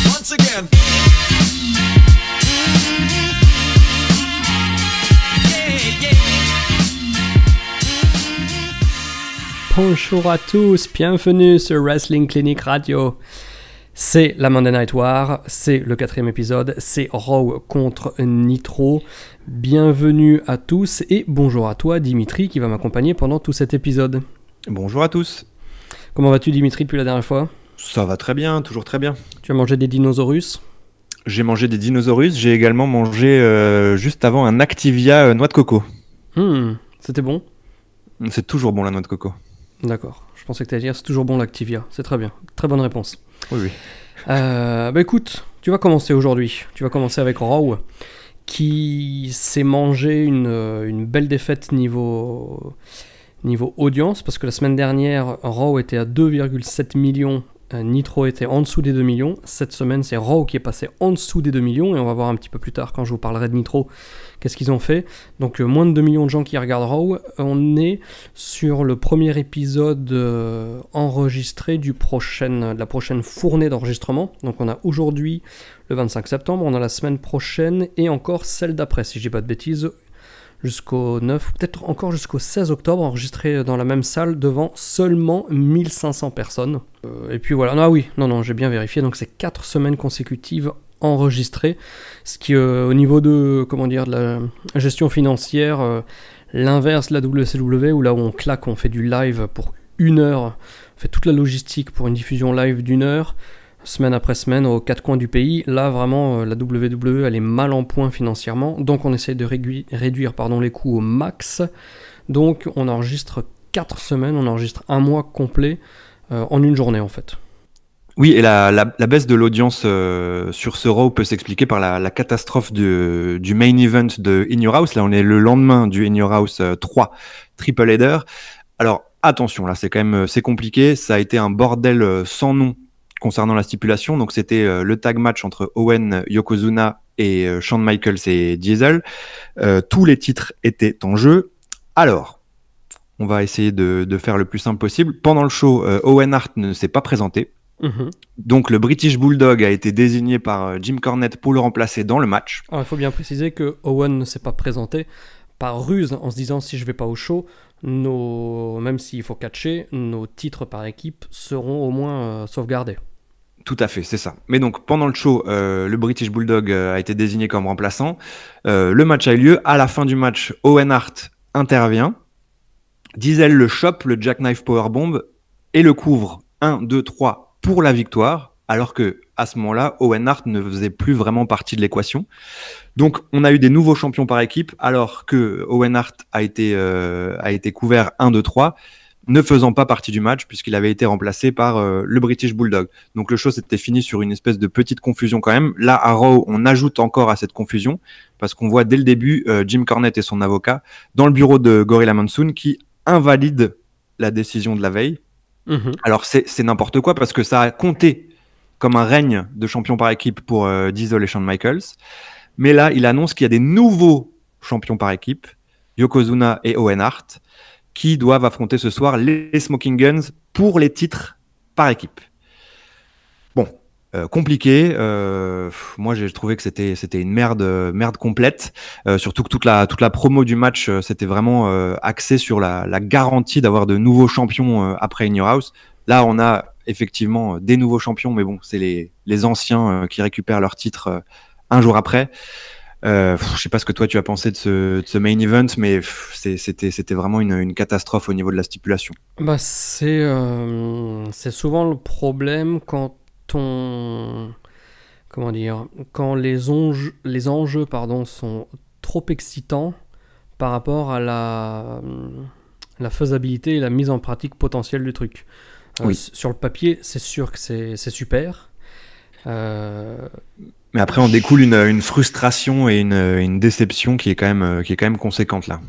Once again. Bonjour à tous, bienvenue sur Wrestling Clinic Radio. C'est la Monday Night War, c'est le 4e épisode, c'est Raw contre Nitro. Bienvenue à tous et bonjour à toi Dimitri qui va m'accompagner pendant tout cet épisode. Bonjour à tous. Comment vas-tu Dimitri depuis la dernière fois ? Ça va très bien, toujours très bien. Tu as mangé des dinosaurus ? J'ai mangé des dinosaurus, j'ai également mangé juste avant un Activia noix de coco. C'était bon ? C'est toujours bon la noix de coco. D'accord, je pensais que tu allais dire c'est toujours bon l'Activia, c'est très bien, très bonne réponse. Oui. Écoute, tu vas commencer aujourd'hui, tu vas commencer avec Raw, qui s'est mangé une belle défaite niveau audience, parce que la semaine dernière, Raw était à 2,7 millions, Nitro était en dessous des 2 millions. Cette semaine, c'est Raw qui est passé en dessous des 2 millions, et on va voir un petit peu plus tard, quand je vous parlerai de Nitro, qu'est-ce qu'ils ont fait. Donc moins de 2 millions de gens qui regardent Raw. On est sur le premier épisode enregistré de la prochaine fournée d'enregistrement. Donc on a aujourd'hui le 25 septembre, on a la semaine prochaine, et encore celle d'après, si je dis pas de bêtises, jusqu'au 9, peut-être encore jusqu'au 16 octobre, enregistré dans la même salle devant seulement 1500 personnes. Et puis voilà, non, j'ai bien vérifié, donc c'est 4 semaines consécutives enregistrées, ce qui au niveau de, de la gestion financière, l'inverse de la WCW, où là où on claque, on fait du live pour 1 heure, on fait toute la logistique pour une diffusion live d'1 heure, semaine après semaine, aux 4 coins du pays. Là, vraiment, la WWE, elle est mal en point financièrement. Donc, on essaie de réduire les coûts au max. Donc, on enregistre 4 semaines, on enregistre 1 mois complet en une journée, en fait. Oui, et la baisse de l'audience sur ce Raw peut s'expliquer par la catastrophe du main event de In Your House. Là, on est le lendemain du In Your House 3 Triple Header. Alors, attention, là, c'est compliqué. Ça a été un bordel sans nom concernant la stipulation. Donc c'était le tag match entre Owen, Yokozuna et Shawn Michaels et Diesel. Tous les titres étaient en jeu. Alors, on va essayer de faire le plus simple possible. Pendant le show, Owen Hart ne s'est pas présenté. Donc le British Bulldog a été désigné par Jim Cornette pour le remplacer dans le match. Alors, il faut bien préciser que Owen ne s'est pas présenté par ruse, en se disant si je vais pas au show, même s'il faut catcher, nos titres par équipe seront au moins sauvegardés. Tout à fait, c'est ça. Mais donc, pendant le show, le British Bulldog a été désigné comme remplaçant. Le match a eu lieu. À la fin du match, Owen Hart intervient. Diesel le chope, le Jackknife Powerbomb, et le couvre 1, 2, 3 pour la victoire, alors que à ce moment-là, Owen Hart ne faisait plus vraiment partie de l'équation. Donc, on a eu des nouveaux champions par équipe, alors que Owen Hart a été couvert 1, 2, 3, ne faisant pas partie du match puisqu'il avait été remplacé par le British Bulldog. Donc le show s'était fini sur une espèce de petite confusion quand même. Là, à Raw, on ajoute encore à cette confusion parce qu'on voit dès le début Jim Cornette et son avocat dans le bureau de Gorilla Monsoon qui invalide la décision de la veille. Alors c'est n'importe quoi parce que ça a compté comme un règne de champion par équipe pour Diesel et Shawn Michaels. Mais là, il annonce qu'il y a des nouveaux champions par équipe, Yokozuna et Owen Hart, qui doivent affronter ce soir les Smoking Guns pour les titres par équipe. Bon, compliqué. Moi, j'ai trouvé que c'était une merde complète. Surtout que toute la promo du match, c'était vraiment axé sur la garantie d'avoir de nouveaux champions après In Your House. Là, on a effectivement des nouveaux champions, mais bon, c'est les anciens qui récupèrent leur titre un jour après. Je sais pas ce que toi tu as pensé de ce main event, mais c'était vraiment une catastrophe au niveau de la stipulation. C'est souvent le problème quand quand les enjeux sont trop excitants par rapport à la faisabilité et la mise en pratique potentielle du truc. Oui. Sur le papier, c'est sûr que c'est super. Mais après, on découle une frustration et une déception qui est quand même conséquente là.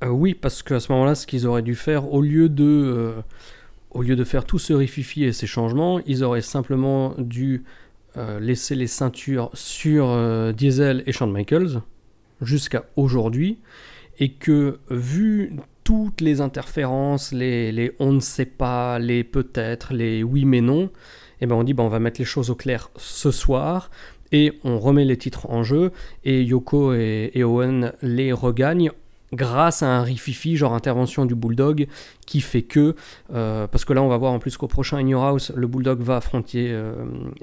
Oui, parce qu'à ce moment-là, ce qu'ils auraient dû faire, au lieu de faire tout ce rififi et ces changements, ils auraient simplement dû laisser les ceintures sur Diesel et Shawn Michaels jusqu'à aujourd'hui, et que vu toutes les interférences, les on ne sait pas, les peut-être, les oui mais non, et ben on dit on va mettre les choses au clair ce soir et on remet les titres en jeu et Yoko et Owen les regagnent grâce à un rififi, genre intervention du Bulldog, qui fait que, parce que là on va voir en plus qu'au prochain In Your House, le Bulldog va affronter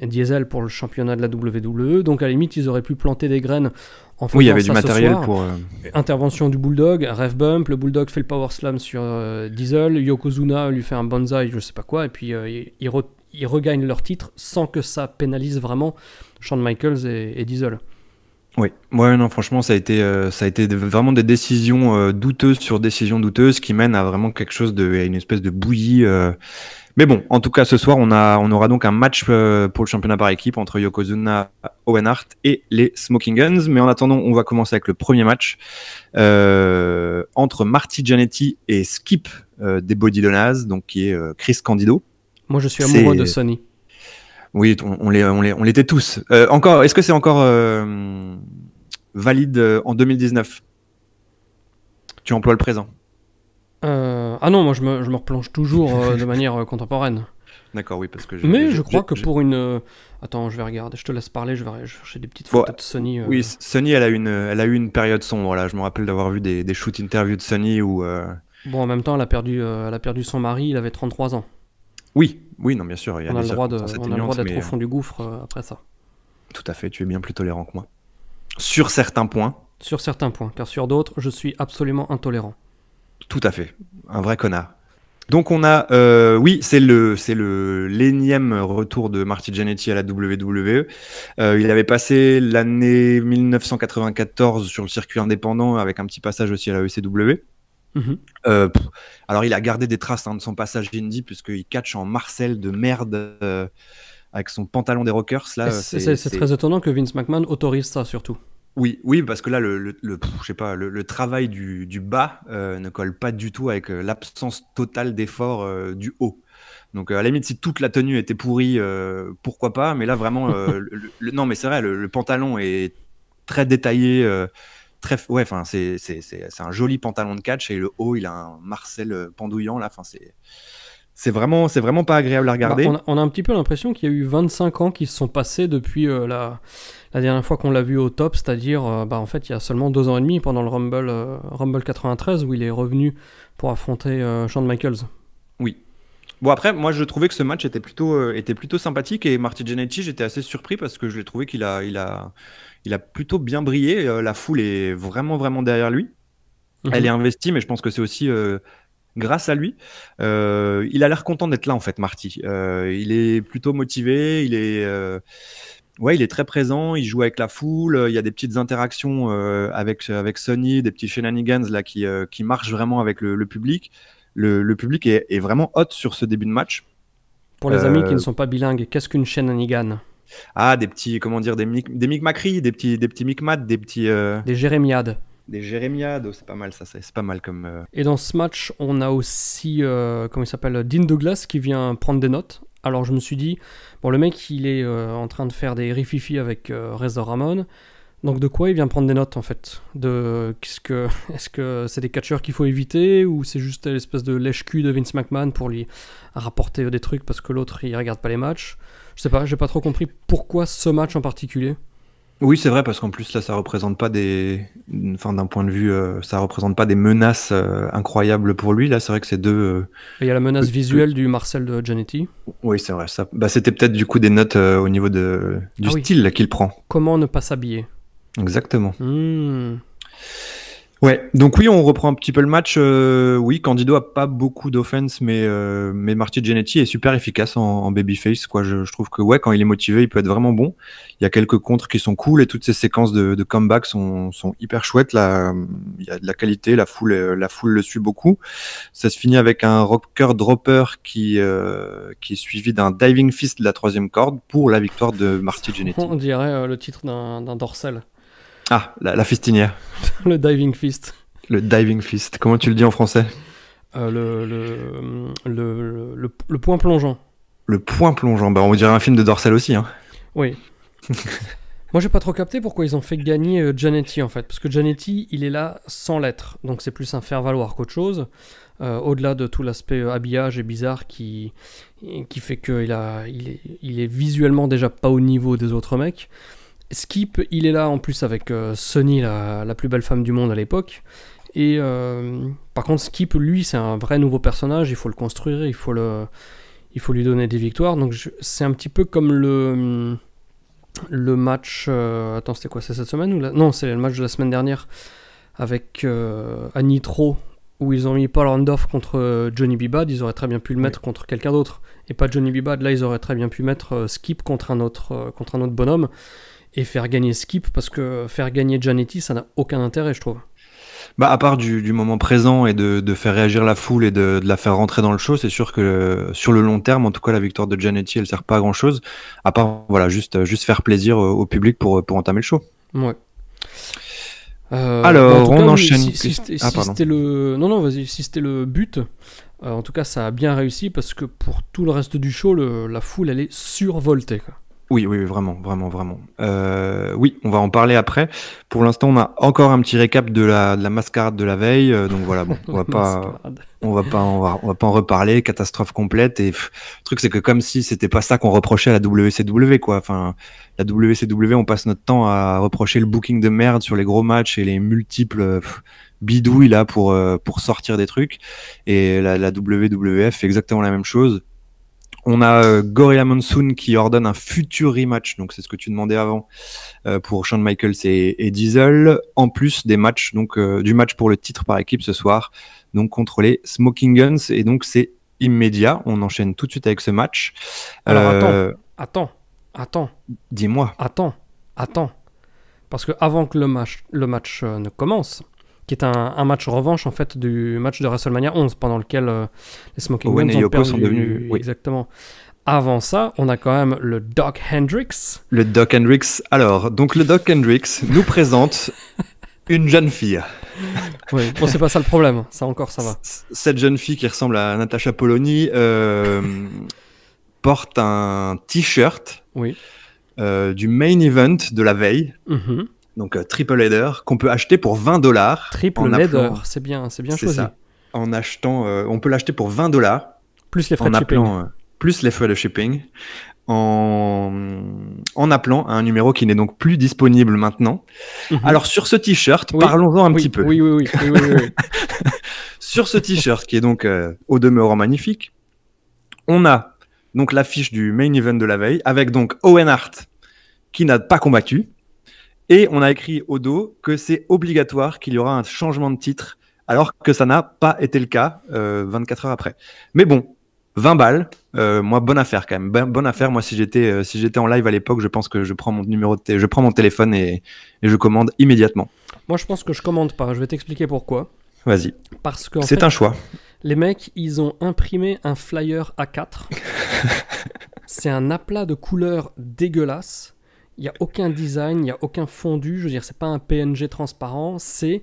Diesel pour le championnat de la WWE, donc à la limite ils auraient pu planter des graines en faisant Oui, il y avait du ça ce matériel soir. pour. Intervention du Bulldog, ref bump, le Bulldog fait le power slam sur Diesel, Yokozuna lui fait un banzai, je sais pas quoi, et puis ils regagnent leur titre sans que ça pénalise vraiment Shawn Michaels et Diesel. Oui, ouais, non, franchement, ça a été vraiment des décisions douteuses sur décisions douteuses qui mènent à vraiment quelque chose à une espèce de bouillie. Mais bon, en tout cas, ce soir, on aura donc un match pour le championnat par équipe entre Yokozuna, Owen Hart et les Smoking Guns. Mais en attendant, on va commencer avec le premier match entre Marty Jannetty et Skip des Body Donnas, donc qui est Chris Candido. Moi, je suis amoureux de Sonny. Oui, on l'était tous. Est-ce que c'est encore valide en 2019? Tu emploies le présent? Ah non, moi je me replonge toujours de manière contemporaine. D'accord, oui, parce que je crois que pour une... Attends, je vais regarder, je te laisse parler, je vais chercher des petites photos de Sonny. Oui, Sonny, elle a eu une période sombre, là. Je me rappelle d'avoir vu des shoot interviews de Sonny où... Bon, en même temps, elle a perdu son mari, il avait 33 ans. Oui, non, bien sûr. On a le droit d'être au fond du gouffre après ça. Tout à fait, tu es bien plus tolérant que moi. Sur certains points. Sur certains points, car sur d'autres, je suis absolument intolérant. Tout à fait, un vrai connard. Donc on a, c'est l'énième retour de Marty Jannetty à la WWE. Il avait passé l'année 1994 sur le circuit indépendant avec un petit passage aussi à la ECW. Alors il a gardé des traces de son passage indie puisqu'il catch en Marcel de merde avec son pantalon des Rockers là. C'est très étonnant que Vince McMahon autorise ça surtout. Oui, parce que là le travail du bas ne colle pas du tout avec l'absence totale d'effort du haut. Donc à la limite si toute la tenue était pourrie, pourquoi pas, mais là vraiment non mais c'est vrai, le pantalon est très détaillé. C'est un joli pantalon de catch et le haut il a un Marcel pendouillant là. Enfin c'est vraiment pas agréable à regarder. On a un petit peu l'impression qu'il y a eu 25 ans qui se sont passés depuis la dernière fois qu'on l'a vu au top, c'est-à-dire en fait il y a seulement 2 ans et demi pendant le Rumble 93 où il est revenu pour affronter Shawn Michaels. Oui. Bon après moi je trouvais que ce match était plutôt sympathique et Marty Jannetty j'étais assez surpris parce que je l'ai trouvé qu'il a plutôt bien brillé. La foule est vraiment derrière lui. Elle est investie, mais je pense que c'est aussi grâce à lui. Il a l'air content d'être là en fait, Marty. Il est plutôt motivé. Il est très présent. Il joue avec la foule. Il y a des petites interactions avec Sonny, des petits shenanigans là qui marchent vraiment avec le public. Le public est vraiment hot sur ce début de match. Pour les amis qui ne sont pas bilingues, qu'est-ce qu'une shenanigan? Ah, des petits, des micmacs-macris, des petits micmacs, des petits... Des jérémiades. Des jérémiades, c'est pas mal ça, c'est pas mal comme... Et dans ce match, on a aussi, comment il s'appelle, Dean Douglas qui vient prendre des notes. Alors je me suis dit, le mec il est en train de faire des rififi avec Razor Ramon. Donc de quoi il vient prendre des notes en fait? Est-ce que c'est des catcheurs qu'il faut éviter ou c'est juste l'espèce de lèche-cul de Vince McMahon pour lui rapporter des trucs parce que l'autre il regarde pas les matchs? Je sais pas, j'ai pas trop compris pourquoi ce match en particulier. Oui, c'est vrai parce qu'en plus là ça représente pas d'un point de vue ça représente pas des menaces incroyables pour lui. Là c'est vrai que c'est deux... Il y a la menace visuelle du Marcel de Jannetty. Oui c'est vrai, ça... c'était peut-être du coup des notes au niveau du style qu'il prend. Comment ne pas s'habiller? Exactement. Ouais, donc oui, on reprend un petit peu le match. Oui, Candido a pas beaucoup d'offense, mais Marty Jannetty est super efficace en babyface, quoi. Je trouve que ouais, quand il est motivé, il peut être vraiment bon. Il y a quelques contres qui sont cool et toutes ces séquences de comeback sont hyper chouettes. Là, il y a de la qualité, la foule le suit beaucoup. Ça se finit avec un rocker dropper qui est suivi d'un diving fist de la 3e corde pour la victoire de Marty Jannetty. On dirait le titre d'un dorsal. Ah, la fistinière. Le diving fist. Le diving fist. Comment tu le dis en français? Le point plongeant. Le point plongeant. On dirait un film de Dorsal aussi. Hein. Oui. Moi, j'ai pas trop capté pourquoi ils ont fait gagner Jannetty en fait, parce que Jannetty, il est là sans l'être, donc c'est plus un faire-valoir qu'autre chose. Au-delà de tout l'aspect habillage et bizarre qui fait qu'il est visuellement déjà pas au niveau des autres mecs. Skip, il est là en plus avec Sunny, la plus belle femme du monde à l'époque. Et par contre, Skip, lui, c'est un vrai nouveau personnage, il faut le construire, il faut lui donner des victoires. Donc c'est un petit peu comme le match... attends, c'était quoi? C'est cette semaine ou Non, c'est le match de la semaine dernière avec à Nitro, où ils ont mis Paul Randolph contre Johnny B. Bad. Ils auraient très bien pu le mettre contre quelqu'un d'autre. Et pas Johnny B. Bad. Là, ils auraient très bien pu mettre Skip contre un autre bonhomme et faire gagner Skip, parce que faire gagner Jannetty, ça n'a aucun intérêt, je trouve. Bah, à part du moment présent et de faire réagir la foule et de la faire rentrer dans le show, c'est sûr que sur le long terme, en tout cas, la victoire de Jannetty, elle sert pas à grand chose, à part voilà, juste faire plaisir au public pour entamer le show. Ouais. Alors, on enchaîne. Si c'était le... Non, vas-y. Si c'était le but, en tout cas, ça a bien réussi, parce que pour tout le reste du show, la foule, elle est survoltée, quoi. Oui, vraiment. Oui, on va en parler après. Pour l'instant, on a encore un petit récap de la mascarade de la veille. Donc voilà, bon, on va pas en reparler. Catastrophe complète. Et le truc, c'est que comme si c'était pas ça qu'on reprochait à la WCW, quoi. Enfin, la WCW, on passe notre temps à reprocher le booking de merde sur les gros matchs et les multiples bidouilles là pour sortir des trucs. Et la WWF fait exactement la même chose. On a Gorilla Monsoon qui ordonne un futur rematch, donc c'est ce que tu demandais avant, pour Shawn Michaels et Diesel, en plus des matchs, donc du match pour le titre par équipe ce soir, donc contre les Smoking Guns, et donc c'est immédiat. On enchaîne tout de suite avec ce match. Alors attends. Dis-moi. Attends. Parce que avant que le match ne commence, qui est un match revanche en fait du match de WrestleMania 11, pendant lequel les Smoking Guns ont perdu. Sont devenus... Oui. Exactement. Avant ça, on a quand même le Doc Hendrix. Le Doc Hendrix. Alors, donc le Doc Hendrix nous présente une jeune fille. Oui, bon, c'est pas ça le problème. Ça encore, ça va. Cette jeune fille qui ressemble à Natasha Polony porte un t-shirt du main event de la veille. Mm-hmm. Donc triple header qu'on peut acheter pour $20. Triple header, c'est bien choisi. Ça. En achetant, on peut l'acheter pour $20 plus les frais de shipping. Plus les frais de shipping, en appelant à un numéro qui n'est donc plus disponible maintenant. Mm-hmm. Alors sur ce t-shirt, parlons-en un petit peu. Oui. Sur ce t-shirt qui est donc au demeurant magnifique, on a donc l'affiche du main event de la veille avec donc Owen Hart qui n'a pas combattu. Et on a écrit au dos que c'est obligatoire qu'il y aura un changement de titre, alors que ça n'a pas été le cas 24 heures après. Mais bon, 20 balles, moi, bonne affaire quand même. Bonne affaire. Moi, si j'étais en live à l'époque, je pense que je prends mon téléphone et je commande immédiatement. Moi, je pense que je commande pas. Je vais t'expliquer pourquoi. Vas-y. Parce que c'est un choix. Les mecs, ils ont imprimé un flyer A4. C'est un aplat de couleurs dégueulasse. Il n'y a aucun design, il n'y a aucun fondu, je veux dire, c'est pas un PNG transparent, c'est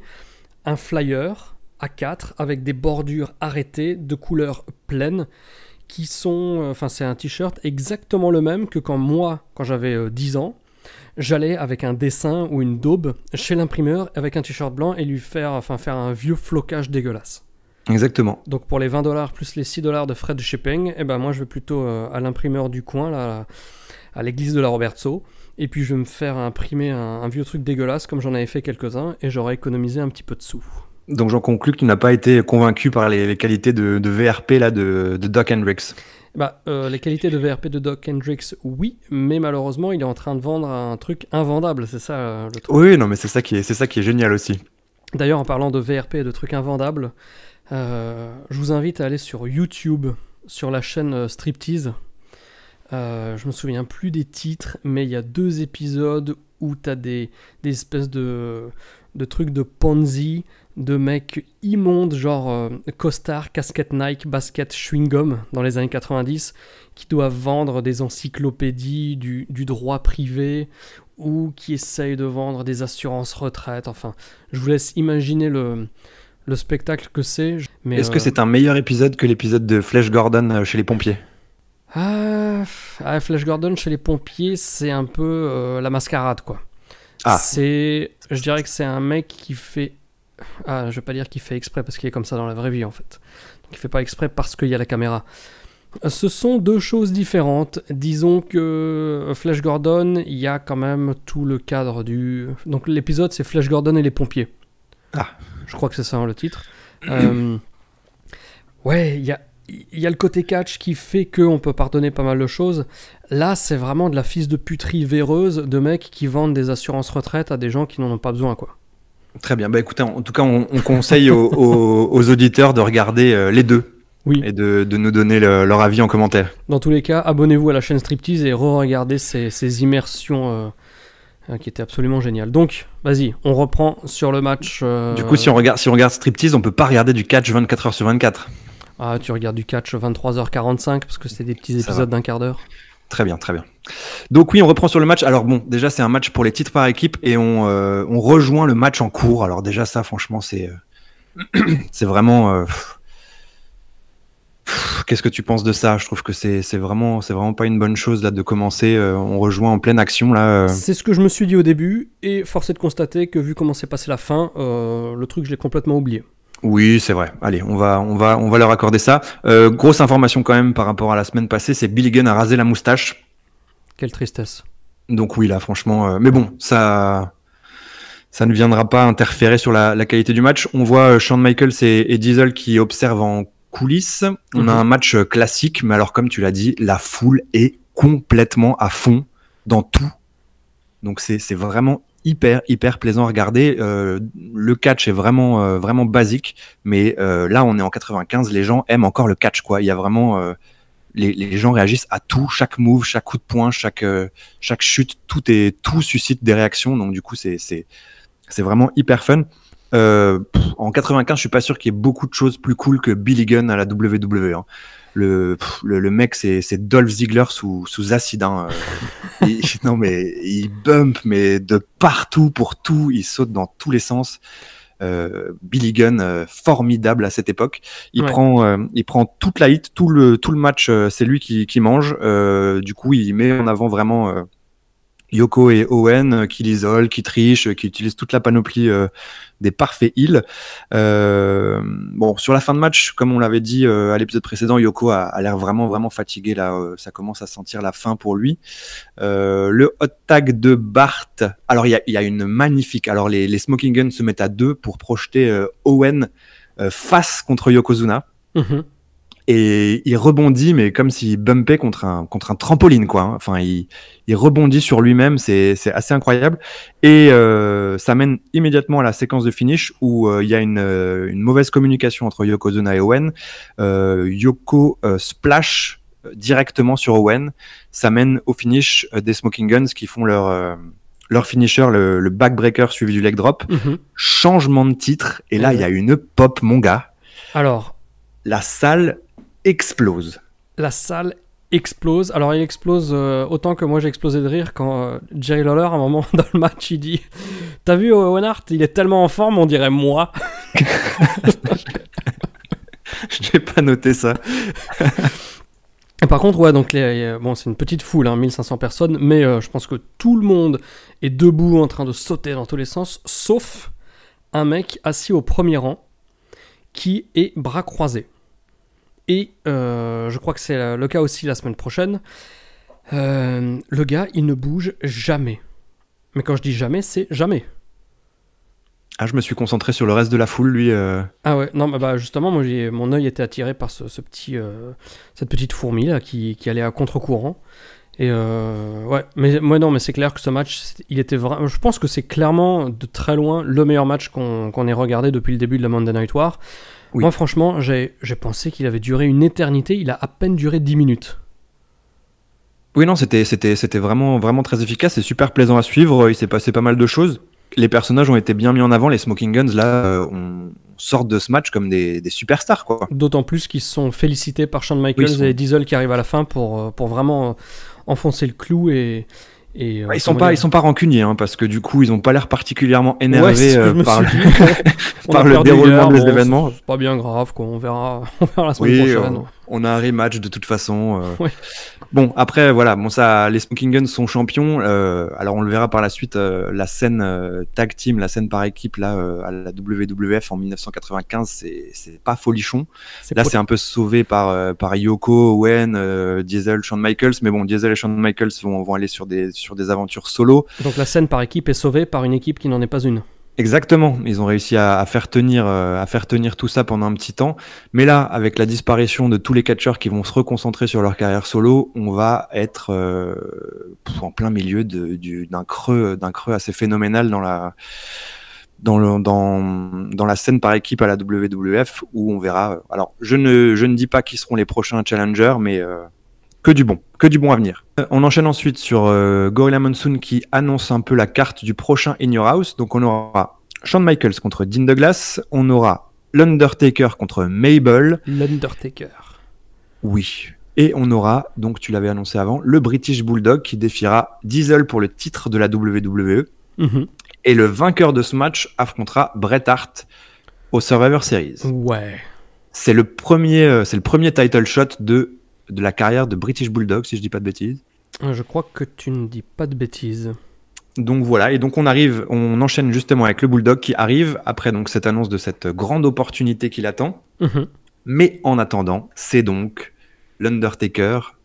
un flyer A4 avec des bordures arrêtées de couleurs pleines qui sont... c'est un t-shirt exactement le même que quand j'avais 10 ans, j'allais avec un dessin ou une daube chez l'imprimeur avec un t-shirt blanc et lui faire un vieux flocage dégueulasse. Exactement. Donc pour les $20 plus les $6 de frais de shipping, moi je vais plutôt à l'imprimeur du coin, là, à l'église de la Robertso. Et puis je vais me faire imprimer un vieux truc dégueulasse comme j'en avais fait quelques-uns et j'aurai économisé un petit peu de sous. Donc j'en conclus que tu n'as pas été convaincu par les qualités de VRP là, de Doc Hendrix. Les qualités de VRP de Doc Hendrix, oui, mais malheureusement il est en train de vendre un truc invendable, c'est ça le truc. Oui, non mais c'est ça qui est génial aussi. D'ailleurs en parlant de VRP et de trucs invendables, je vous invite à aller sur YouTube, sur la chaîne Striptease. Je me souviens plus des titres, mais il y a 2 épisodes où t'as des espèces de trucs de Ponzi, de mecs immondes, genre costard, casquette Nike, basket, chewing-gum dans les années 90, qui doivent vendre des encyclopédies, du droit privé, ou qui essayent de vendre des assurances retraite. Enfin, je vous laisse imaginer le spectacle que c'est. Mais est-ce que c'est un meilleur épisode que l'épisode de Flash Gordon chez les pompiers ? Flash Gordon chez les pompiers, c'est un peu la mascarade, quoi. Je dirais que c'est un mec qui fait... je vais pas dire qu'il fait exprès parce qu'il est comme ça dans la vraie vie, en fait. Donc, il fait pas exprès parce qu'il y a la caméra. Ce sont deux choses différentes. Disons que Flash Gordon, il y a quand même tout le cadre du... Donc l'épisode, c'est Flash Gordon et les pompiers. Je crois que c'est ça, hein, le titre. Ouais, il y a le côté catch qui fait qu'on peut pardonner pas mal de choses. Là, c'est vraiment de la fils de puterie véreuse de mecs qui vendent des assurances retraite à des gens qui n'en ont pas besoin, quoi. Très bien. Bah écoutez, en tout cas, on conseille aux auditeurs de regarder les deux. Oui. Et de nous donner leur avis en commentaire. Dans tous les cas, abonnez-vous à la chaîne Striptease et re-regardez ces immersions qui étaient absolument géniales. Donc, vas-y, on reprend sur le match. Du coup, si on regarde Striptease, on peut pas regarder du catch 24h sur 24. Tu regardes du catch 23h45 parce que c'est des petits épisodes d'un quart d'heure. Très bien, très bien. Donc oui, on reprend sur le match. Alors bon, déjà c'est un match pour les titres par équipe et on rejoint le match en cours. Alors déjà ça, franchement, c'est vraiment... Qu'est-ce que tu penses de ça ? Je trouve que c'est vraiment pas une bonne chose là de commencer. On rejoint en pleine action là. C'est ce que je me suis dit au début et force est de constater que vu comment s'est passé la fin, le truc je l'ai complètement oublié. Oui, c'est vrai. Allez, on va leur accorder ça. Grosse information quand même par rapport à la semaine passée, c'est Billy Gunn a rasé la moustache. Quelle tristesse. Donc oui, là, franchement... mais bon, ça ne viendra pas interférer sur la qualité du match. On voit Shawn Michaels et Diesel qui observent en coulisses. On a un match classique, mais alors comme tu l'as dit, la foule est complètement à fond dans tout. Donc c'est vraiment hyper plaisant à regarder. Le catch est vraiment basique, mais là on est en 95, les gens aiment encore le catch, quoi. Il y a vraiment les gens réagissent à tout, chaque move, chaque coup de poing, chaque chute, tout suscite des réactions. Donc du coup c'est vraiment hyper fun. En 95, je suis pas sûr qu'il y ait beaucoup de choses plus cool que Billy Gunn à la WWE. Hein. Le mec, c'est Dolph Ziggler sous acide. Hein. Non mais il bump mais de partout pour tout, il saute dans tous les sens. Billy Gunn, formidable à cette époque. Il prend toute la hit, tout le match, c'est lui qui mange. Du coup, il met en avant vraiment Yoko et Owen qui l'isolent, qui trichent, qui utilisent toute la panoplie des parfaits heals. Bon, sur la fin de match, comme on l'avait dit à l'épisode précédent, Yoko a l'air vraiment fatigué là. Ça commence à sentir la fin pour lui. Le hot tag de Bart. Alors il y a une magnifique. Alors les Smoking Guns se mettent à deux pour projeter Owen face contre Yokozuna. Et il rebondit, mais comme s'il bumpait contre un trampoline, quoi. Hein. Enfin, il rebondit sur lui-même, c'est assez incroyable. Et ça mène immédiatement à la séquence de finish où il y a une mauvaise communication entre Yokozuna et Owen. Yoko splash directement sur Owen. Ça mène au finish des Smoking Guns qui font leur finisher, le backbreaker suivi du leg drop. Changement de titre. Et là, il y a une pop, mon gars. Alors, la salle explose. La salle explose. Alors il explose autant que moi j'ai explosé de rire quand Jerry Lawler à un moment dans le match il dit « T'as vu Owen Hart, il est tellement en forme, on dirait moi. » J'ai pas noté ça. Et par contre, ouais, donc bon, c'est une petite foule, hein, 1500 personnes, mais je pense que tout le monde est debout en train de sauter dans tous les sens, sauf un mec assis au premier rang qui est bras croisés. Et je crois que c'est le cas aussi la semaine prochaine. Le gars, il ne bouge jamais. Mais quand je dis jamais, c'est jamais. Ah, je me suis concentré sur le reste de la foule, lui. Ah ouais, non, bah justement, moi, mon œil était attiré par cette petite fourmi là qui allait à contre-courant. Et ouais, mais c'est clair que ce match, il était vraiment. Je pense que c'est clairement de très loin le meilleur match qu'on ait regardé depuis le début de la Monday Night War. Oui. Moi, franchement, j'ai pensé qu'il avait duré une éternité. Il a à peine duré 10 minutes. Oui, non, c'était vraiment très efficace. C'est super plaisant à suivre. Il s'est passé pas mal de choses. Les personnages ont été bien mis en avant. Les Smoking Guns, là, on sort de ce match comme des superstars, quoi. D'autant plus qu'ils sont félicités par Shawn Michaels et Diesel qui arrivent à la fin pour vraiment enfoncer le clou et ils sont pas rancuniers, hein, parce que du coup ils ont pas l'air particulièrement énervés par le déroulement de l'événement. C'est pas bien grave, quoi. On verra la semaine prochaine. On a un rematch de toute façon. Ouais. Bon, après, voilà, bon, ça, les Smoking Guns sont champions. Alors, on le verra par la suite, la scène tag team, la scène par équipe, là, à la WWF en 1995, c'est pas folichon. Là, c'est un peu sauvé par Yoko, Owen, Diesel, Shawn Michaels. Mais bon, Diesel et Shawn Michaels vont aller sur des aventures solo. Donc, la scène par équipe est sauvée par une équipe qui n'en est pas une. Exactement, ils ont réussi à faire tenir tout ça pendant un petit temps. Mais là, avec la disparition de tous les catcheurs qui vont se reconcentrer sur leur carrière solo, on va être en plein milieu d'un creux assez phénoménal dans la scène par équipe à la WWF, où on verra. Alors, je ne dis pas qui seront les prochains challengers, mais que du bon à venir. On enchaîne ensuite sur Gorilla Monsoon qui annonce un peu la carte du prochain In Your House. Donc on aura Shawn Michaels contre Dean Douglas, on aura l'Undertaker contre Mabel. L'Undertaker. Oui. Et on aura, donc tu l'avais annoncé avant, le British Bulldog qui défiera Diesel pour le titre de la WWE. Mm-hmm. Et le vainqueur de ce match affrontera Bret Hart au Survivor Series. Ouais. C'est le premier title shot de la carrière de British Bulldog, si je dis pas de bêtises. Je crois que tu ne dis pas de bêtises. Donc voilà, et donc on enchaîne justement avec le Bulldog qui arrive après donc cette annonce de cette grande opportunité qui l'attend. Mm-hmm. Mais en attendant, c'est donc l'Undertaker,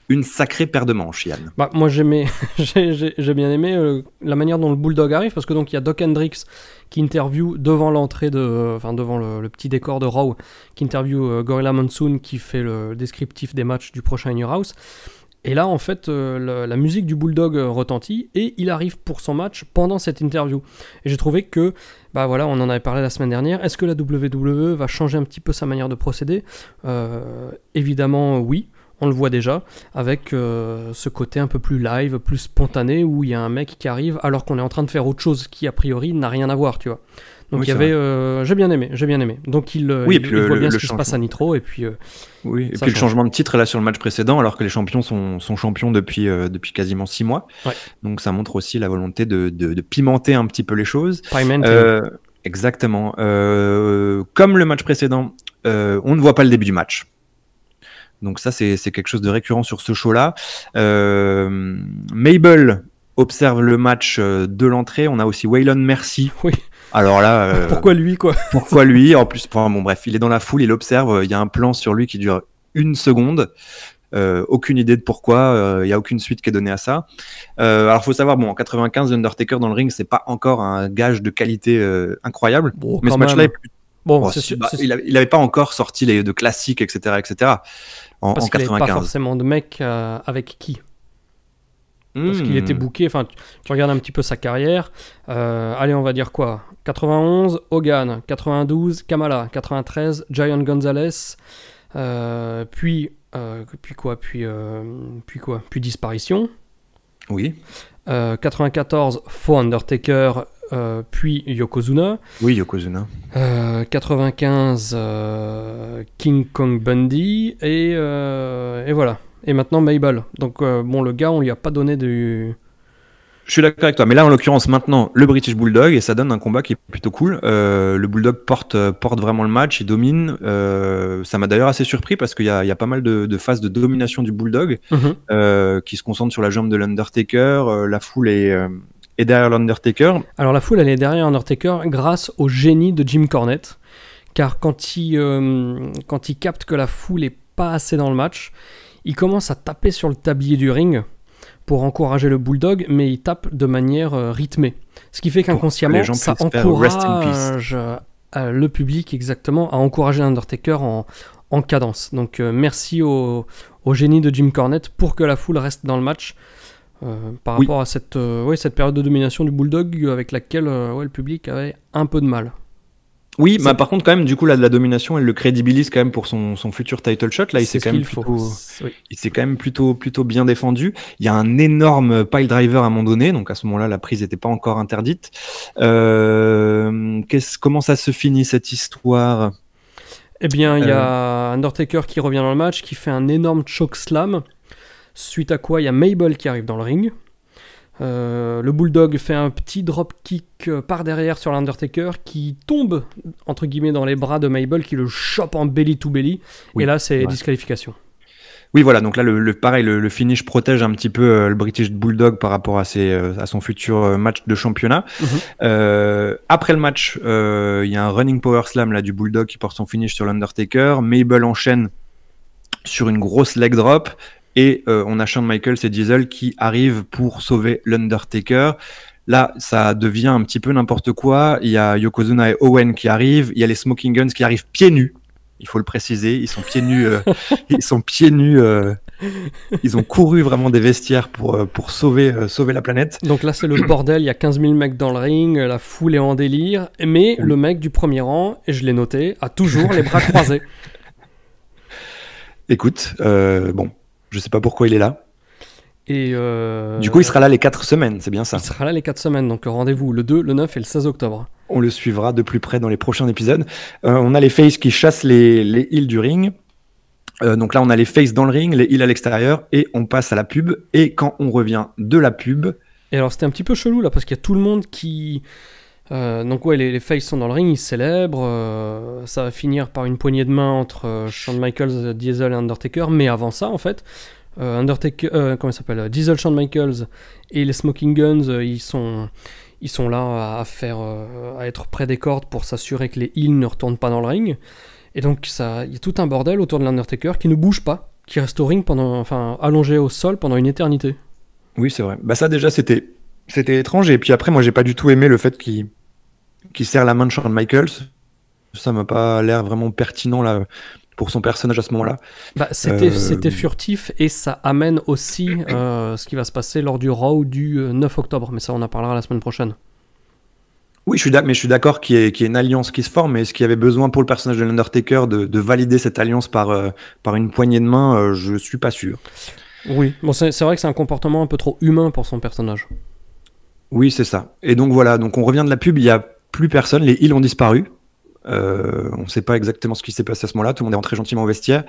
une sacrée paire de manches, Yann. Bah, moi j'ai bien aimé la manière dont le Bulldog arrive, parce que donc il y a Doc Hendrix qui interview devant l'entrée devant le petit décor de Raw, qui interview Gorilla Monsoon qui fait le descriptif des matchs du prochain In Your House. Et là en fait la musique du Bulldog retentit et il arrive pour son match pendant cette interview. Et j'ai trouvé que, bah voilà, on en avait parlé la semaine dernière, est-ce que la WWE va changer un petit peu sa manière de procéder ? Évidemment oui. On le voit déjà, avec ce côté un peu plus live, plus spontané, où il y a un mec qui arrive alors qu'on est en train de faire autre chose qui, a priori, n'a rien à voir, tu vois. Donc oui, il y avait... j'ai bien aimé. Donc il voit bien ce qui se passe à Nitro, et puis... oui, et puis le changement de titre, là, sur le match précédent, alors que les champions sont champions depuis quasiment 6 mois. Ouais. Donc ça montre aussi la volonté de pimenter un petit peu les choses. Exactement. Comme le match précédent, on ne voit pas le début du match. Donc ça, c'est quelque chose de récurrent sur ce show-là. Mabel observe le match de l'entrée. On a aussi Waylon Mercy. Oui. Alors là... pourquoi lui, quoi ? Pourquoi lui ? En plus, bon, bref, il est dans la foule, il observe. Il y a un plan sur lui qui dure 1 seconde. Aucune idée de pourquoi. Il n'y a aucune suite qui est donnée à ça. Alors, il faut savoir, bon, en 95, l'Undertaker dans le ring, c'est pas encore un gage de qualité incroyable. Bon, mais ce match-là est plus... Bon, il n'avait pas encore sorti de classiques, etc. En 95. Parce qu'il n'y avait pas forcément de mec avec qui. Parce qu'il était booké. Enfin, tu regardes un petit peu sa carrière. Allez, on va dire quoi ? 91, Hogan. 92, Kamala. 93, Giant Gonzalez. Puis Disparition. Oui. 94, Faux Undertaker. Puis Yokozuna. Oui, Yokozuna. 95, King Kong Bundy. Et voilà. Et maintenant Mabel. Donc bon, le gars, on lui a pas donné du... Je suis d'accord avec toi, mais là en l'occurrence maintenant le British Bulldog, et ça donne un combat qui est plutôt cool. Le Bulldog porte vraiment le match, il domine. Ça m'a d'ailleurs assez surpris parce qu'il y a pas mal de phases de domination du Bulldog qui se concentrent sur la jambe de l'Undertaker. La foule est derrière l'Undertaker. Alors la foule elle est derrière l'Undertaker grâce au génie de Jim Cornette, car quand il capte que la foule est pas assez dans le match, il commence à taper sur le tablier du ring pour encourager le Bulldog, mais il tape de manière rythmée. Ce qui fait qu'inconsciemment, ça encourage le public exactement à encourager l'Undertaker en cadence. Donc merci au génie de Jim Cornette pour que la foule reste dans le match par rapport à cette période de domination du Bulldog avec laquelle le public avait un peu de mal. Oui, mais par contre, quand même, du coup, la domination, elle le crédibilise quand même pour son futur title shot. Là, il s'est quand même plutôt bien défendu. Il y a un énorme pile driver à un moment donné, donc à ce moment-là, la prise n'était pas encore interdite. Comment ça se finit cette histoire ? Eh bien, il y a Undertaker qui revient dans le match, qui fait un énorme choke slam. Suite à quoi, il y a Mabel qui arrive dans le ring. Le Bulldog fait un petit drop kick par derrière sur l'Undertaker qui tombe entre guillemets dans les bras de Mabel qui le chope en belly to belly. Et là, c'est disqualification. Oui, voilà, donc là, pareil, le finish protège un petit peu le British Bulldog par rapport à son futur match de championnat. Après le match, il y a un running power slam là, du Bulldog qui porte son finish sur l'Undertaker. Mabel enchaîne sur une grosse leg drop. Et on a Shawn Michaels et Diesel qui arrivent pour sauver l'Undertaker. Là, ça devient un petit peu n'importe quoi. Il y a Yokozuna et Owen qui arrivent. Il y a les Smoking Guns qui arrivent pieds nus. Il faut le préciser, ils sont pieds nus. Ils ont couru vraiment des vestiaires pour sauver la planète. Donc là, c'est le bordel. Il y a 15 000 mecs dans le ring. La foule est en délire. Mais le mec du premier rang, et je l'ai noté, a toujours les bras croisés. Écoute, bon, je sais pas pourquoi il est là. Et du coup, il sera là les 4 semaines, c'est bien ça. Il sera là les 4 semaines, donc rendez-vous le 2, le 9 et le 16 octobre. On le suivra de plus près dans les prochains épisodes. On a les faces qui chassent les heels du ring. Donc là, on a les faces dans le ring, les heels à l'extérieur, et on passe à la pub. Et quand on revient de la pub... Et alors, c'était un petit peu chelou, là, parce qu'il y a tout le monde qui... donc ouais, les faces sont dans le ring, ils célèbrent. Ça va finir par une poignée de main entre Shawn Michaels, Diesel et Undertaker. Mais avant ça, en fait... comment il s'appelle, Diesel, Shawn Michaels et les Smoking Guns, ils sont là à être près des cordes pour s'assurer que les heels ne retournent pas dans le ring. Et donc il y a tout un bordel autour de l'Undertaker qui ne bouge pas, qui reste au ring allongé au sol pendant une éternité. Oui, c'est vrai. Bah ça déjà c'était étrange, et puis après moi j'ai pas du tout aimé le fait qu'il serre la main de Shawn Michaels. Ça m'a pas l'air vraiment pertinent là pour son personnage à ce moment-là. Bah, c'était furtif, et ça amène aussi ce qui va se passer lors du Raw du 9 octobre, mais ça on en parlera la semaine prochaine. Oui, je suis d'accord qu'il y ait une alliance qui se forme, mais est-ce qu'il y avait besoin pour le personnage de l'Undertaker de valider cette alliance par une poignée de main? Je suis pas sûr. Oui, bon, c'est vrai que c'est un comportement un peu trop humain pour son personnage. Oui, c'est ça. Et donc voilà, donc on revient de la pub, il n'y a plus personne, les heels ont disparu. On ne sait pas exactement ce qui s'est passé à ce moment-là. Tout le monde est rentré gentiment au vestiaire.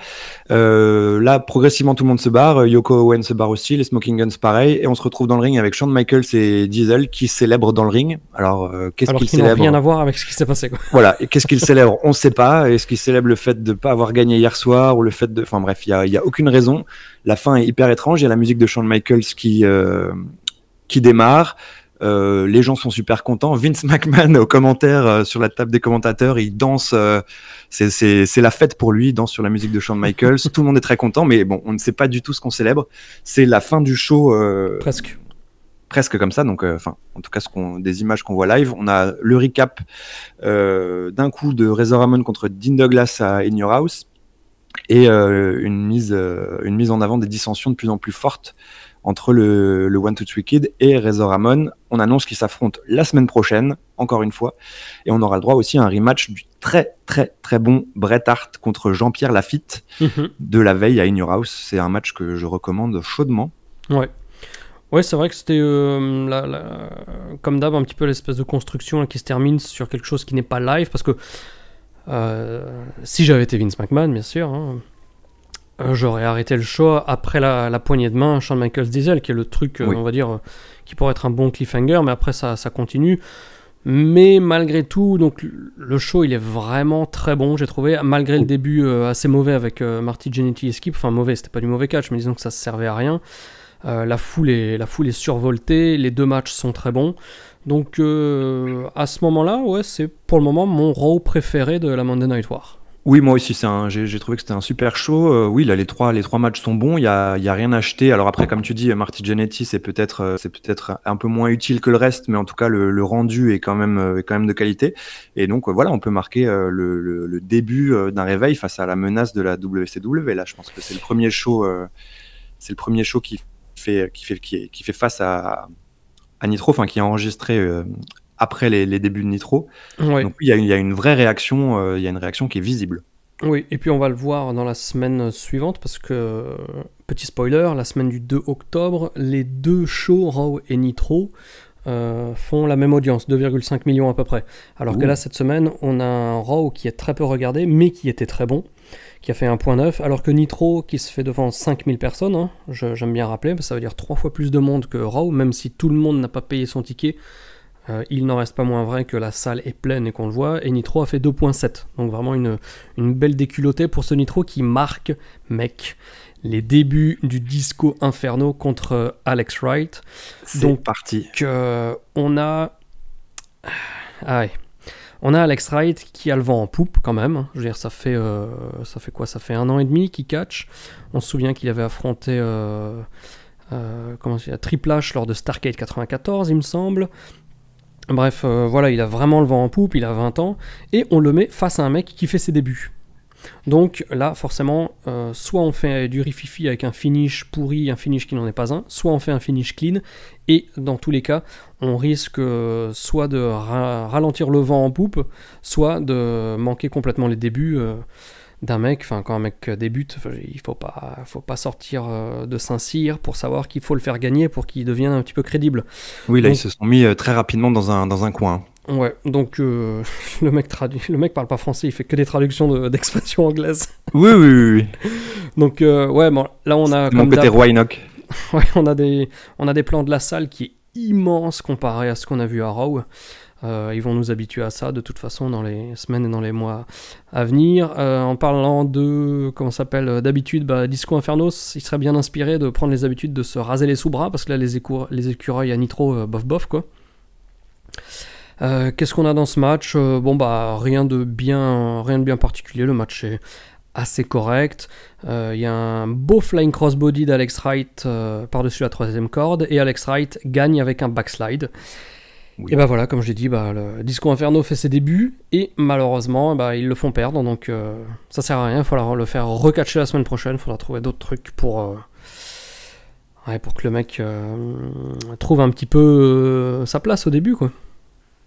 Là, progressivement, tout le monde se barre. Yoko Owen se barre aussi. Les Smoking Guns, pareil. Et on se retrouve dans le ring avec Shawn Michaels et Diesel qui célèbrent dans le ring. Alors, qu'est-ce qu'ils célèbrent? Alors qu'ils n'ont rien à voir avec ce qui s'est passé, quoi. Voilà. Et qu'est-ce qu'ils célèbrent? On ne sait pas. Est-ce qu'ils célèbrent le fait de ne pas avoir gagné hier soir ou le fait de... Enfin bref, il y a aucune raison. La fin est hyper étrange. Il y a la musique de Shawn Michaels qui démarre. Les gens sont super contents. Vince McMahon aux commentaires sur la table des commentateurs, il danse. C'est la fête pour lui. Il danse sur la musique de Shawn Michaels. Tout le monde est très content, mais bon, on ne sait pas du tout ce qu'on célèbre. C'est la fin du show. Presque comme ça. Donc, en tout cas, des images qu'on voit live. On a le recap d'un coup de Razor Ramon contre Dean Douglas à In Your House, et une mise en avant des dissensions de plus en plus fortes entre le 1-2-3 Kid et Razor Ramon. On annonce qu'ils s'affrontent la semaine prochaine, encore une fois, et on aura le droit aussi à un rematch du très très très bon Bret Hart contre Jean-Pierre Lafitte de la veille à In Your House. C'est un match que je recommande chaudement. Ouais, c'est vrai que c'était comme d'hab un petit peu l'espèce de construction là, qui se termine sur quelque chose qui n'est pas live, parce que si j'avais été Vince McMahon, bien sûr, hein, j'aurais arrêté le show après la poignée de main Shawn Michaels Diesel, qui est le truc, on va dire, qui pourrait être un bon cliffhanger, mais après ça continue. Mais malgré tout, donc le show il est vraiment très bon, j'ai trouvé, malgré le début assez mauvais avec Marty Jannetty et Skip. Enfin mauvais, c'était pas du mauvais catch, mais disons que ça servait à rien. La foule est survoltée, les deux matchs sont très bons. Donc à ce moment-là, ouais, c'est pour le moment mon Raw préféré de la Monday Night War. Oui, moi aussi, j'ai trouvé que c'était un super show. Oui, là, les trois matchs sont bons. Il y a rien à acheter. Alors après, comme tu dis, Marty Jannetty, c'est peut-être un peu moins utile que le reste, mais en tout cas, le rendu est quand même de qualité. Et donc voilà, on peut marquer le début d'un réveil face à la menace de la WCW. Là, je pense que c'est le premier show qui fait face à Nitro, enfin qui est enregistré après les débuts de Nitro. Ouais. Donc il y a une vraie réaction, il y a une réaction qui est visible. Oui, et puis on va le voir dans la semaine suivante, parce que, petit spoiler, la semaine du 2 octobre, les deux shows, Raw et Nitro, font la même audience, 2,5 millions à peu près. Alors que Ouh. là, cette semaine, on a un Raw qui est très peu regardé, mais qui était très bon, qui a fait 1,9, alors que Nitro, qui se fait devant 5000 personnes, hein, j'aime bien rappeler, ça veut dire 3 fois plus de monde que Raw, même si tout le monde n'a pas payé son ticket, il n'en reste pas moins vrai que la salle est pleine et qu'on le voit, et Nitro a fait 2,7. Donc vraiment une belle déculottée pour ce Nitro qui marque, mec, les débuts du Disco Inferno contre Alex Wright. C'est Donc, parti. on a... Ah ouais. On a Alex Wright qui a le vent en poupe quand même. Je veux dire, ça fait quoi? Ça fait 1 an et demi qu'il catch. On se souvient qu'il avait affronté Triple H lors de Starrcade 94, il me semble. Bref, voilà, il a vraiment le vent en poupe, il a 20 ans, et on le met face à un mec qui fait ses débuts. Donc là, forcément, soit on fait du rififi avec un finish pourri, un finish qui n'en est pas un, soit on fait un finish clean, et dans tous les cas, on risque soit de ralentir le vent en poupe, soit de manquer complètement les débuts d'un mec. Enfin, quand un mec débute, il faut pas sortir de Saint-Cyr pour savoir qu'il faut le faire gagner pour qu'il devienne un petit peu crédible. Oui, là, Donc, ils se sont mis très rapidement dans un coin. ouais, donc le mec parle pas français, il fait que des traductions d'expressions anglaises. Oui, oui, oui, oui. Donc ouais, bon, là on a C'est mon côté roi Enoch. ouais, on a des plans de la salle qui est immense comparé à ce qu'on a vu à Raw. Ils vont nous habituer à ça de toute façon dans les semaines et dans les mois à venir. En parlant de, d'habitude, Disco Inferno, il serait bien inspiré de prendre les habitudes de se raser les sous-bras, parce que là les écureuils à Nitro, bof quoi. Qu'est-ce qu'on a dans ce match? Rien de bien particulier. Le match est assez correct. Il y a un beau flying crossbody d'Alex Wright par-dessus la 3e corde, et Alex Wright gagne avec un backslide. Oui. Et voilà, comme je l'ai dit, le Disco Inferno fait ses débuts, et malheureusement, ils le font perdre, donc ça sert à rien. Il faudra le faire recatcher la semaine prochaine. Il faudra trouver d'autres trucs pour que le mec trouve un petit peu sa place au début, quoi.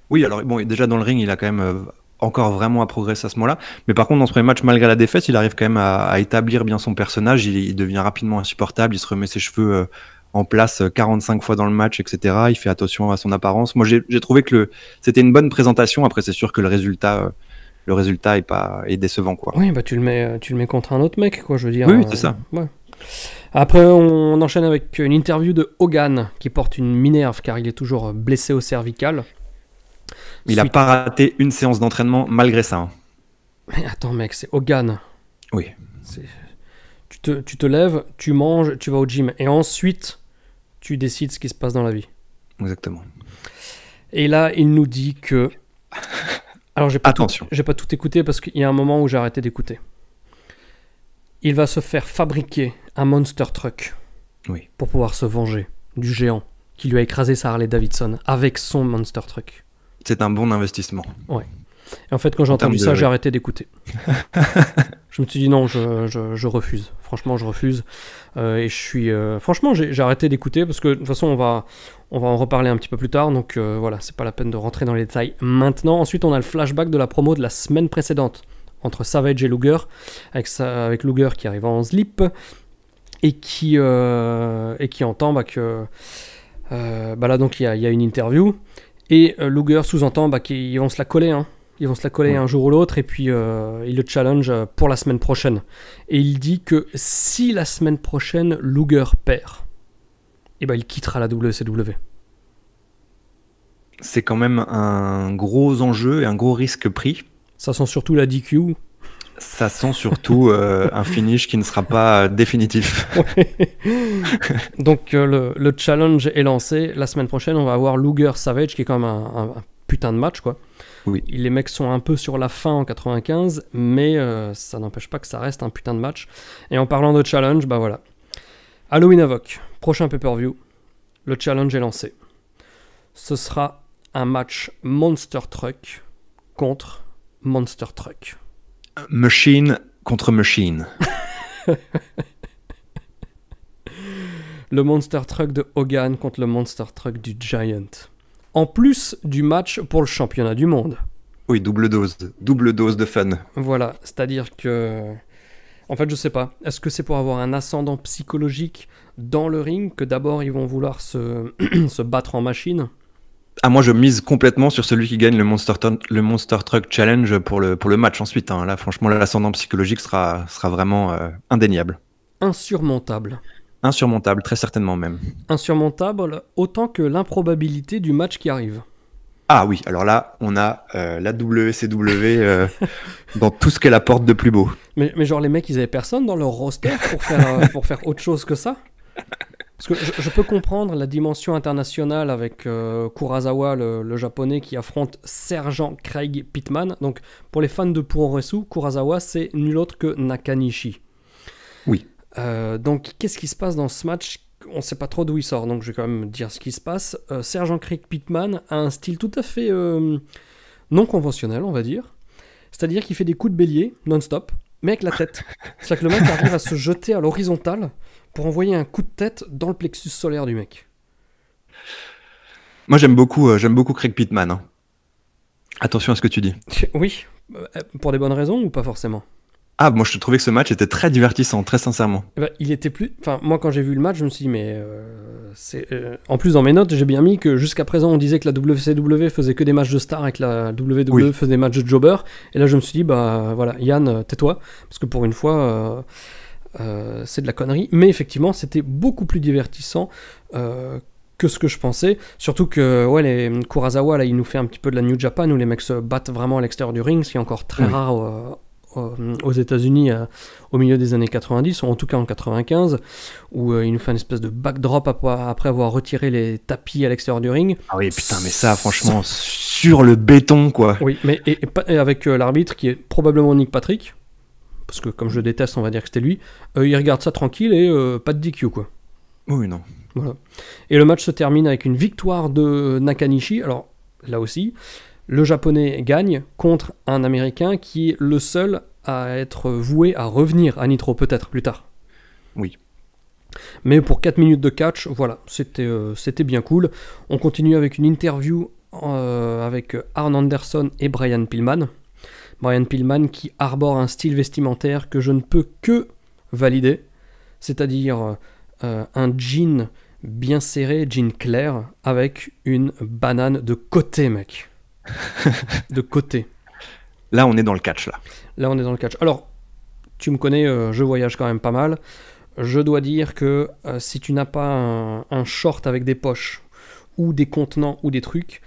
Oui, alors bon, déjà dans le ring, il a quand même encore vraiment à progresser à ce moment-là. Mais par contre, dans ce premier match, malgré la défaite, il arrive quand même à établir bien son personnage. Il devient rapidement insupportable. Il se remet ses cheveux en place 45 fois dans le match, etc. Il fait attention à son apparence. Moi, j'ai trouvé que c'était une bonne présentation. Après, c'est sûr que le résultat est décevant, quoi. Oui, tu le mets contre un autre mec, quoi, je veux dire. Oui, c'est ça. Ouais. Après, on enchaîne avec une interview de Hogan qui porte une minerve car il est toujours blessé au cervical. Il n'a pas raté une séance d'entraînement malgré ça. Hein. Mais attends, mec, c'est Hogan. Oui. Tu te lèves, tu manges, tu vas au gym, et ensuite, tu décides ce qui se passe dans la vie. Exactement. Et là, il nous dit que... Alors, j'ai pas tout écouté parce qu'il y a un moment où j'ai arrêté d'écouter. Il va se faire fabriquer un monster truck pour pouvoir se venger du géant qui lui a écrasé sa Harley Davidson avec son monster truck. C'est un bon investissement. Ouais. Et en fait, quand j'ai entendu ça, j'ai arrêté d'écouter. Je me suis dit non, je refuse. Franchement, je refuse. Et je suis... Franchement, j'ai arrêté d'écouter parce que de toute façon, on va en reparler un petit peu plus tard. Donc voilà, c'est pas la peine de rentrer dans les détails maintenant. Ensuite, on a le flashback de la promo de la semaine précédente entre Savage et Luger, avec Luger qui arrive en slip et qui entend que... là, donc, il y a une interview. Et Luger sous-entend qu'ils vont se la coller, hein. Ils vont se la coller un jour ou l'autre, et puis il le challenge pour la semaine prochaine. Et il dit que si la semaine prochaine Luger perd, il quittera la WCW. C'est quand même un gros enjeu et un gros risque pris. Ça sent surtout la DQ. Ça sent surtout un finish qui ne sera pas définitif. Donc le challenge est lancé. La semaine prochaine, on va avoir Luger Savage, qui est quand même un putain de match, quoi. Oui. Les mecs sont un peu sur la fin en 95, mais ça n'empêche pas que ça reste un putain de match. Et en parlant de challenge, voilà. Halloween Havoc, prochain pay-per-view. Le challenge est lancé. Ce sera un match Monster Truck contre Monster Truck. Machine contre machine. Le Monster Truck de Hogan contre le Monster Truck du Giant. En plus du match pour le championnat du monde. Oui, double dose de fun. Voilà, c'est-à-dire que... En fait, je sais pas. Est-ce que c'est pour avoir un ascendant psychologique dans le ring que d'abord ils vont vouloir se battre en machine? Ah, moi, je mise complètement sur celui qui gagne le Monster Truck Challenge pour le match ensuite. Hein. Là, franchement, l'ascendant psychologique sera vraiment indéniable. Insurmontable. Insurmontable, très certainement même. Insurmontable autant que l'improbabilité du match qui arrive. Ah oui, alors là, on a la WCW dans tout ce qu'elle apporte de plus beau. Mais genre, les mecs, ils avaient personne dans leur roster pour faire autre chose que ça. Parce que je peux comprendre la dimension internationale avec Kurasawa, le japonais, qui affronte Sergent Craig Pittman. Donc, pour les fans de Puroresu, Kurasawa, c'est nul autre que Nakanishi. Oui. Donc, qu'est-ce qui se passe dans ce match ? On ne sait pas trop d'où il sort, donc je vais quand même dire ce qui se passe. Sergent Craig Pittman a un style tout à fait non conventionnel, on va dire. C'est-à-dire qu'il fait des coups de bélier non-stop, mais avec la tête. C'est-à-dire que le mec arrive à se jeter à l'horizontale pour envoyer un coup de tête dans le plexus solaire du mec. Moi, j'aime beaucoup Craig Pittman. Hein. Attention à ce que tu dis. Oui, pour des bonnes raisons ou pas forcément ? Ah, moi, je trouvais que ce match était très divertissant, très sincèrement. Il était plus... Enfin, moi, quand j'ai vu le match, je me suis dit, mais... En plus, dans mes notes, j'ai bien mis que jusqu'à présent, on disait que la WCW faisait que des matchs de stars et que la WWE faisait des matchs de jobbers. Et là, je me suis dit, bah voilà, Yann, tais-toi. Parce que pour une fois, c'est de la connerie. Mais effectivement, c'était beaucoup plus divertissant que ce que je pensais. Surtout que, ouais, les Kurasawa, là, il nous fait un petit peu de la New Japan où les mecs se battent vraiment à l'extérieur du ring, ce qui est encore très rare aux États-Unis au milieu des années 90, ou en tout cas en 95, où il nous fait une espèce de backdrop après avoir retiré les tapis à l'extérieur du ring. Ah oui, putain, mais ça, franchement, sur le béton, quoi. Oui, mais et avec l'arbitre qui est probablement Nick Patrick, parce que comme je déteste, on va dire que c'était lui, il regarde ça tranquille et pas de DQ, quoi. Oui, non. Voilà. Et le match se termine avec une victoire de Nakanishi. Alors, là aussi, le japonais gagne contre un américain qui est le seul à être voué à revenir à Nitro, peut-être plus tard. Oui. Mais pour 4 minutes de catch, voilà, c'était bien cool. On continue avec une interview avec Arn Anderson et Brian Pillman. Brian Pillman qui arbore un style vestimentaire que je ne peux que valider, c'est-à-dire un jean bien serré, jean clair, avec une banane de côté, mec. De côté. Là, on est dans le catch, là. Là, on est dans le catch. Alors, tu me connais, je voyage quand même pas mal. Je dois dire que si tu n'as pas un short avec des poches, ou des contenants, ou des trucs,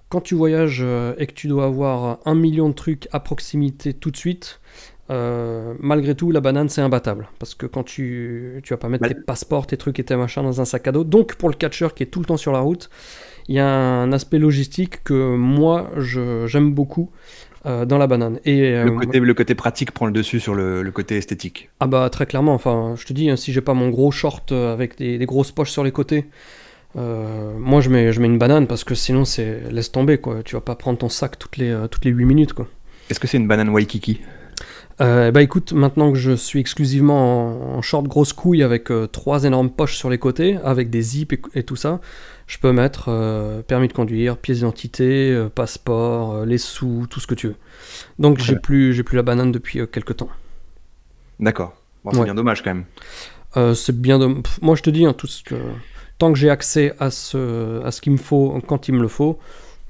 quand tu voyages et que tu dois avoir 1 million de trucs à proximité tout de suite, malgré tout, la banane, c'est imbattable. Parce que quand tu vas pas mettre tes passeports, tes trucs et tes machins dans un sac à dos. Donc, pour le catcheur qui est tout le temps sur la route, il y a un aspect logistique que moi, j'aime beaucoup dans la banane. Et, le côté pratique prend le dessus sur le côté esthétique. Ah bah, très clairement. Enfin, je te dis, si j'ai pas mon gros short avec des grosses poches sur les côtés, moi, je mets une banane parce que sinon, laisse tomber, quoi. Tu vas pas prendre ton sac toutes les 8 minutes, quoi. Est-ce que c'est une banane Waikiki ? Bah écoute, maintenant que je suis exclusivement en short grosse couille avec 3 énormes poches sur les côtés, avec des zips et tout ça, je peux mettre permis de conduire, pièce d'identité, passeport, les sous, tout ce que tu veux. Donc j'ai plus la banane depuis quelques temps. D'accord. Bon, c'est bien dommage quand même. C'est bien dommage. Moi je te dis, tant que j'ai accès à ce qu'il me faut quand il me le faut,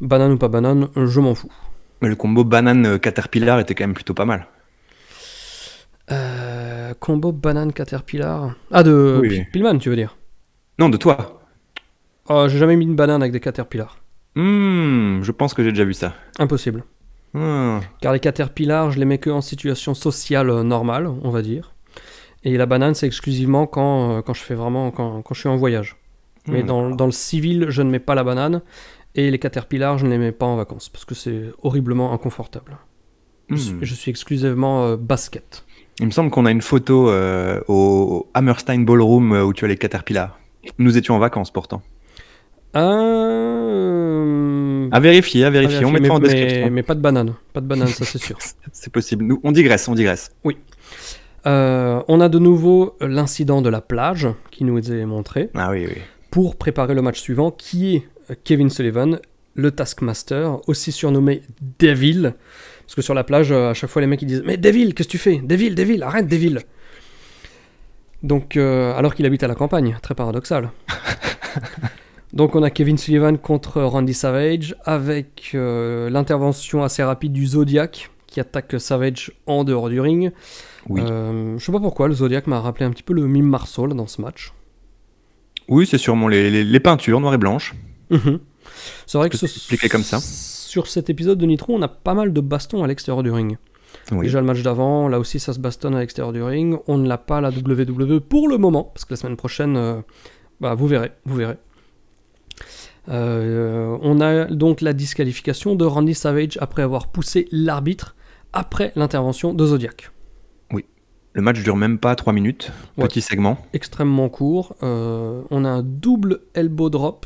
banane ou pas banane, je m'en fous. Mais le combo banane Caterpillar était quand même plutôt pas mal. Combo banane Caterpillar. Ah, de Pillman, tu veux dire? Non, de toi. J'ai jamais mis une banane avec des Caterpillars. Je pense que j'ai déjà vu ça. Impossible. Car les Caterpillars, je les mets que en situation sociale normale, on va dire. Et la banane, c'est exclusivement quand je fais vraiment, quand je suis en voyage. Mais dans le civil, je ne mets pas la banane. Et les Caterpillars, je ne les mets pas en vacances. Parce que c'est horriblement inconfortable. Je suis exclusivement basket. Il me semble qu'on a une photo au Hammerstein Ballroom où tu as les Caterpillars. Nous étions en vacances pourtant. À vérifier. On mettra en description. Mais pas de banane, ça c'est sûr. C'est possible. Nous, on digresse. Oui. On a de nouveau l'incident de la plage qui nous est montré. Ah oui. Pour préparer le match suivant, qui est Kevin Sullivan, le Taskmaster, aussi surnommé Devil. Parce que sur la plage, à chaque fois, les mecs ils disent « Mais Devil, qu'est-ce que tu fais ? Devil, arrête Devil !» Donc, alors qu'il habite à la campagne, très paradoxal. Donc on a Kevin Sullivan contre Randy Savage avec l'intervention assez rapide du Zodiac qui attaque Savage en dehors du ring. Oui. Je sais pas pourquoi, le Zodiac m'a rappelé un petit peu le mime Marceau là, dans ce match. Oui, c'est sûrement les peintures noires et blanches. C'est vrai que expliquer comme ça. Sur cet épisode de Nitro, on a pas mal de bastons à l'extérieur du ring. Oui. Déjà le match d'avant, là aussi ça se bastonne à l'extérieur du ring. On ne l'a pas à la WWE pour le moment, parce que la semaine prochaine, vous verrez. On a donc la disqualification de Randy Savage après avoir poussé l'arbitre après l'intervention de Zodiac. Oui. Le match dure même pas 3 minutes. Petit segment. Extrêmement court. On a un double elbow drop,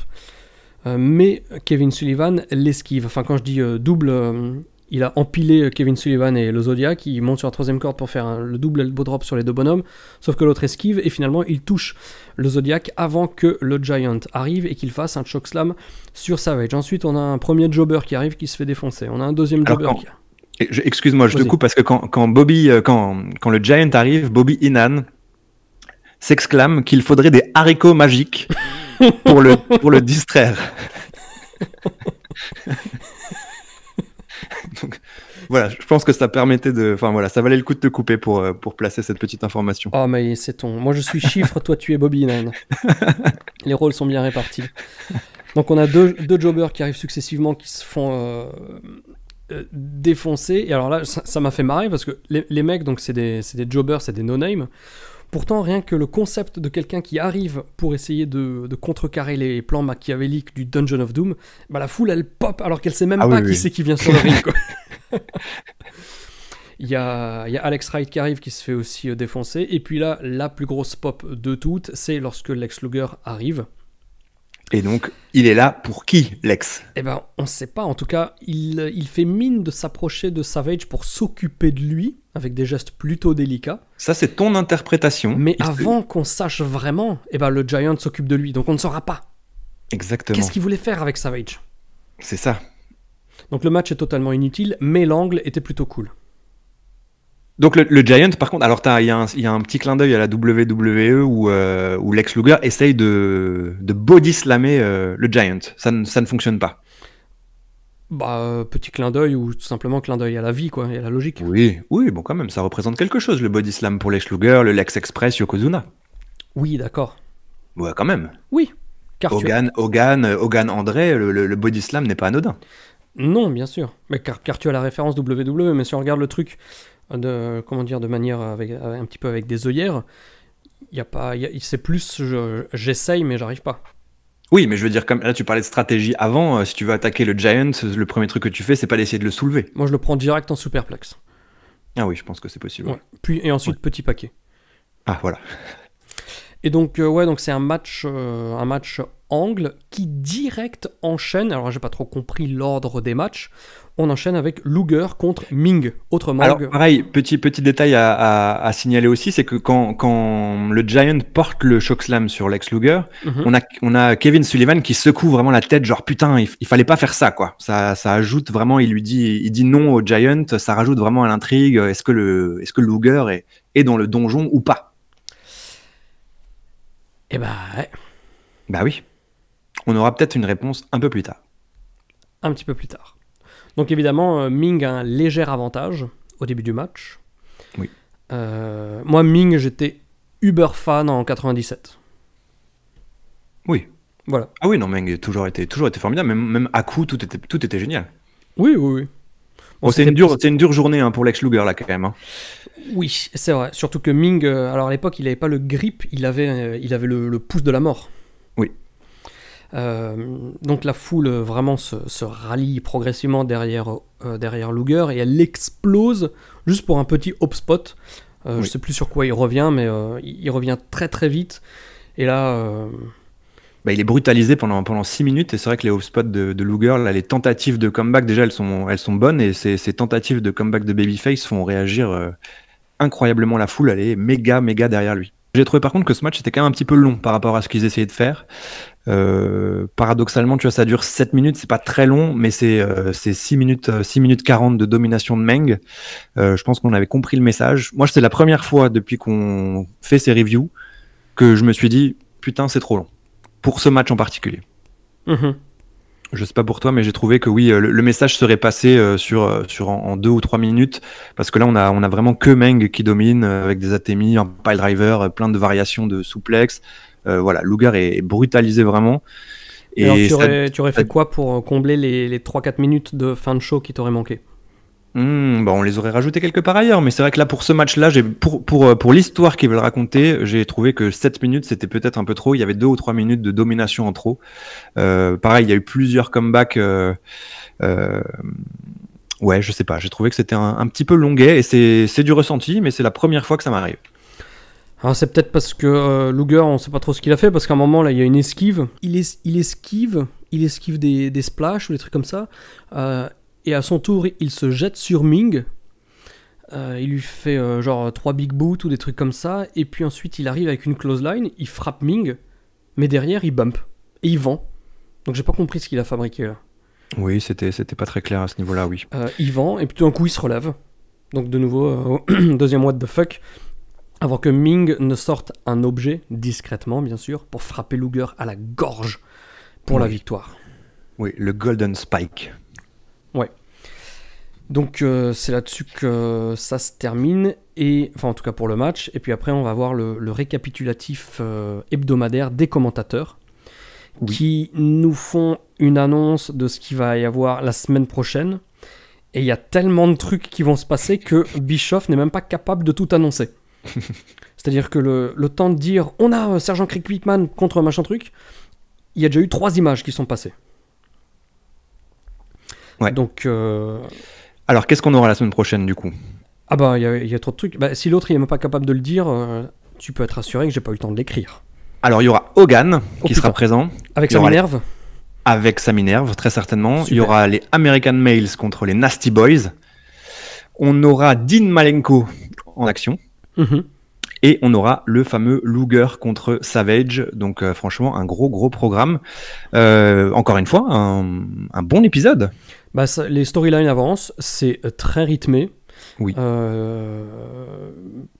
mais Kevin Sullivan l'esquive. Enfin, quand je dis double, il a empilé Kevin Sullivan et le Zodiac. Il monte sur la troisième corde pour faire le double elbow drop sur les deux bonhommes. Sauf que l'autre esquive et finalement il touche le Zodiac avant que le Giant arrive et qu'il fasse un chokeslam sur Savage. Ensuite, on a un premier jobber qui arrive qui se fait défoncer. On a un deuxième jobber qui... Excuse-moi, je te coupe parce que quand le Giant arrive, Bobby Heenan s'exclame qu'il faudrait des haricots magiques pour le distraire. Donc, voilà, je pense que ça permettait de... Enfin voilà, ça valait le coup de te couper pour placer cette petite information. Oh mais c'est ton... Moi je suis chiffre, toi tu es Bobby Heenan. Les rôles sont bien répartis. Donc on a deux jobbers qui arrivent successivement qui se font défoncer. Et alors là, ça m'a fait marrer parce que les mecs, donc c'est des jobbers, c'est des no-name. Pourtant, rien que le concept de quelqu'un qui arrive pour essayer de contrecarrer les plans machiavéliques du Dungeon of Doom, bah la foule elle pop alors qu'elle sait même pas qui c'est qui vient sur le ring, quoi. Il y a Alex Wright qui arrive qui se fait aussi défoncer. Et puis là, la plus grosse pop de toutes, c'est lorsque Lex Luger arrive. Et donc, il est là pour qui, Lex ? Eh ben, on sait pas. En tout cas, il fait mine de s'approcher de Savage pour s'occuper de lui, avec des gestes plutôt délicats. Ça, c'est ton interprétation. Mais avant qu'on sache vraiment, eh ben, le Giant s'occupe de lui, donc on ne saura pas. Exactement. Qu'est-ce qu'il voulait faire avec Savage ? C'est ça. Donc le match est totalement inutile, mais l'angle était plutôt cool. Donc le Giant, par contre, alors il y a un petit clin d'œil à la WWE où Lex Luger essaye de body slammer le Giant. Ça ne fonctionne pas. Bah, petit clin d'œil ou tout simplement clin d'œil à la vie, quoi, et à la logique. Oui, bon, quand même, ça représente quelque chose, le body slam pour Lex Luger, le Lex Express, Yokozuna. Oui, d'accord. Ouais, quand même. Oui. Hogan André, le body slam n'est pas anodin. Non, bien sûr. Mais car tu as la référence WWE, mais si on regarde le truc de manière un petit peu avec des œillères, c'est plus j'essaye mais j'arrive pas. Oui, mais je veux dire, comme là tu parlais de stratégie avant, si tu veux attaquer le Giant, le premier truc que tu fais, c'est pas d'essayer de le soulever. Moi je le prends direct en superplex. Ah oui, je pense que c'est possible. Ouais. Puis et ensuite petit paquet. Ah voilà. Et donc donc c'est un match angle qui direct enchaîne. Alors j'ai pas trop compris l'ordre des matchs. On enchaîne avec Luger contre Ming. Autrement. Alors pareil, petit détail à signaler aussi, c'est que quand le Giant porte le chokeslam sur Lex Luger, on a Kevin Sullivan qui secoue vraiment la tête, genre putain, il fallait pas faire ça, quoi. Ça ajoute vraiment, il dit non au Giant, ça rajoute vraiment à l'intrigue. Est-ce que Luger est dans le donjon ou pas? Eh ben, ouais. Bah oui. On aura peut-être une réponse un peu plus tard. Un petit peu plus tard. Donc évidemment, Ming a un léger avantage au début du match. Oui. Moi, Ming, j'étais uber fan en 97. Oui. Voilà. Ah oui, non, Ming a toujours été formidable. Même à coup, tout était génial. Oui. Bon, c'est une dure journée pour Lex Luger, là, quand même. Hein. Oui, c'est vrai. Surtout que Ming, alors à l'époque, il n'avait pas le grip, il avait le pouce de la mort. Oui. Donc la foule vraiment se rallie progressivement derrière Luger et elle explose juste pour un petit hop spot. Je sais plus sur quoi il revient, mais il revient très très vite. Et là... il est brutalisé pendant 6 minutes et c'est vrai que les hop spots de Luger, là, les tentatives de comeback, déjà elles sont bonnes et ces tentatives de comeback de Babyface font réagir incroyablement la foule. Elle est méga derrière lui. J'ai trouvé par contre que ce match était quand même un petit peu long par rapport à ce qu'ils essayaient de faire. Paradoxalement, tu vois, ça dure 7 minutes, c'est pas très long, mais c'est 6 minutes 40 de domination de Meng. Je pense qu'on avait compris le message. Moi, c'est la première fois depuis qu'on fait ces reviews que je me suis dit, putain, c'est trop long. Pour ce match en particulier. Je sais pas pour toi, mais j'ai trouvé que oui, le message serait passé en 2 ou 3 minutes, parce que là, on a vraiment que Meng qui domine, avec des atémis, un pile driver, plein de variations de souplex. Voilà, Luger est brutalisé vraiment. Et alors, tu aurais fait quoi pour combler les 3-4 minutes de fin de show qui t'auraient manqué? On les aurait rajoutés quelque part ailleurs, mais c'est vrai que là, pour ce match-là, pour l'histoire qu'ils veulent raconter, j'ai trouvé que 7 minutes, c'était peut-être un peu trop. Il y avait 2 ou 3 minutes de domination en trop. Pareil, il y a eu plusieurs comebacks. Ouais, je sais pas. J'ai trouvé que c'était un petit peu longuet, et c'est du ressenti, mais c'est la première fois que ça m'arrive. Alors c'est peut-être parce que Luger, on sait pas trop ce qu'il a fait, parce qu'à un moment, là, il y a une esquive. Il esquive des splashs ou des trucs comme ça. Et à son tour, il se jette sur Ming. Il lui fait genre 3 big boots ou des trucs comme ça. Et puis ensuite, il arrive avec une clothesline, il frappe Ming, mais derrière, il bump. Et il vend. Donc j'ai pas compris ce qu'il a fabriqué là. Oui, c'était pas très clair à ce niveau-là, oui. Il vend, et puis tout d'un coup, il se relève. Donc de nouveau, deuxième what the fuck. Avant que Ming ne sorte un objet, discrètement bien sûr, pour frapper Luger à la gorge pour la victoire. Oui, le Golden Spike. Ouais. Donc c'est là-dessus que ça se termine, et enfin en tout cas pour le match. Et puis après on va voir le récapitulatif hebdomadaire des commentateurs qui nous font une annonce de ce qu'il va y avoir la semaine prochaine. Et il y a tellement de trucs qui vont se passer que Bischoff n'est même pas capable de tout annoncer. C'est-à-dire que le temps de dire on a Sergent Crick Whitman contre machin truc, il y a déjà eu 3 images qui sont passées. Ouais. Donc alors qu'est-ce qu'on aura la semaine prochaine du coup? Ah bah il y a trop de trucs. Bah, si l'autre il est même pas capable de le dire, tu peux être rassuré que j'ai pas eu le temps de l'écrire. Alors il y aura Hogan qui sera présent. Avec sa Minerve. Avec sa Minerve, très certainement. Super. Il y aura les American Males contre les Nasty Boys. On aura Dean Malenko en action. Et on aura le fameux Luger contre Savage. Donc franchement, un gros programme. Encore une fois, un bon épisode. Bah, les storylines avancent, c'est très rythmé. Oui.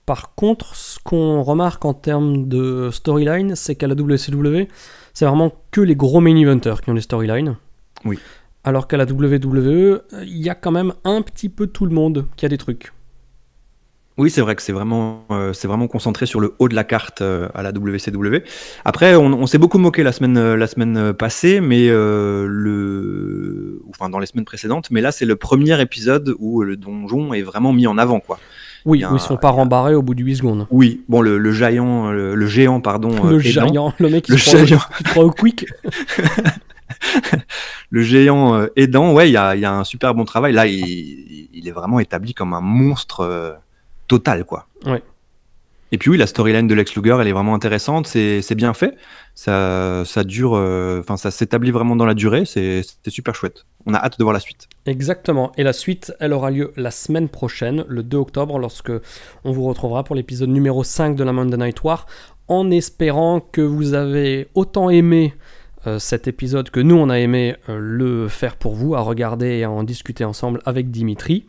Par contre, ce qu'on remarque en termes de storyline, c'est qu'à la WCW, c'est vraiment que les gros main eventers qui ont des storylines. Oui. Alors qu'à la WWE, il y a quand même un petit peu tout le monde qui a des trucs. Oui, c'est vrai que c'est vraiment concentré sur le haut de la carte à la WCW. Après, on s'est beaucoup moqué la semaine passée, mais dans les semaines précédentes. Mais là, c'est le premier épisode où le donjon est vraiment mis en avant, quoi. Oui, où ils ne sont pas rembarrés au bout de 8 secondes. Oui, bon, le géant, pardon. Le géant, le mec qui se croit au quick. Le géant aidant, ouais, il y a un super bon travail. Là, il est vraiment établi comme un monstre total, quoi. Ouais. Et puis oui, la storyline de Lex Luger, elle est vraiment intéressante, c'est bien fait, ça dure, ça s'établit vraiment dans la durée, c'est super chouette. On a hâte de voir la suite. Exactement, et la suite, elle aura lieu la semaine prochaine, le 2 octobre, lorsque on vous retrouvera pour l'épisode numéro 5 de la Monday Night War, en espérant que vous avez autant aimé cet épisode que nous on a aimé le faire pour vous, à regarder et à en discuter ensemble avec Dimitri,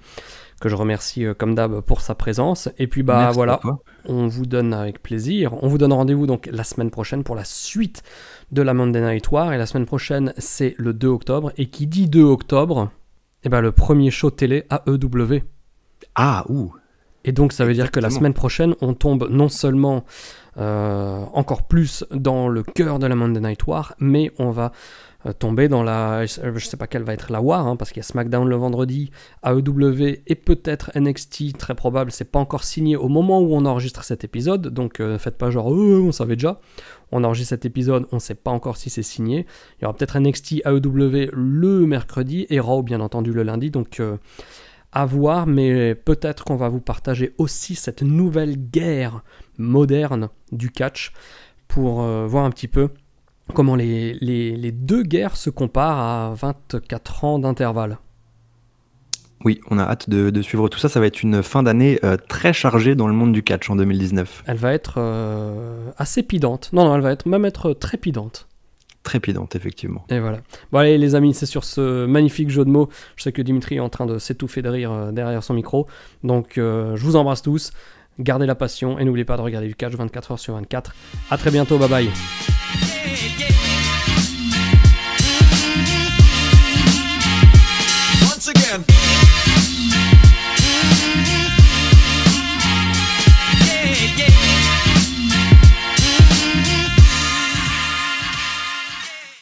que je remercie comme d'hab pour sa présence. Et puis Merci voilà, on vous donne avec plaisir. On vous donne rendez-vous donc la semaine prochaine pour la suite de la Monday Night War. Et la semaine prochaine, c'est le 2 octobre. Et qui dit 2 octobre, le premier show télé AEW. Ah, ouh. Et donc ça veut dire que la semaine prochaine, on tombe non seulement encore plus dans le cœur de la Monday Night War, mais on va tomber dans je sais pas quelle va être la War, parce qu'il y a SmackDown le vendredi, AEW et peut-être NXT, très probable, c'est pas encore signé au moment où on enregistre cet épisode, donc faites pas genre on savait déjà, on enregistre cet épisode, on sait pas encore si c'est signé. Il y aura peut-être NXT AEW le mercredi et Raw bien entendu le lundi, donc à voir, mais peut-être qu'on va vous partager aussi cette nouvelle guerre moderne du catch pour voir un petit peu comment les deux guerres se comparent à 24 ans d'intervalle. Oui, on a hâte de suivre tout ça. Ça va être une fin d'année très chargée dans le monde du catch en 2019. Elle va être assez pidante. Non, elle va même être trépidante. Trépidante, effectivement. Et voilà. Bon allez les amis, c'est sur ce magnifique jeu de mots. Je sais que Dimitri est en train de s'étouffer de rire derrière son micro. Donc je vous embrasse tous. Gardez la passion et n'oubliez pas de regarder du catch 24h sur 24. À très bientôt, bye bye. again.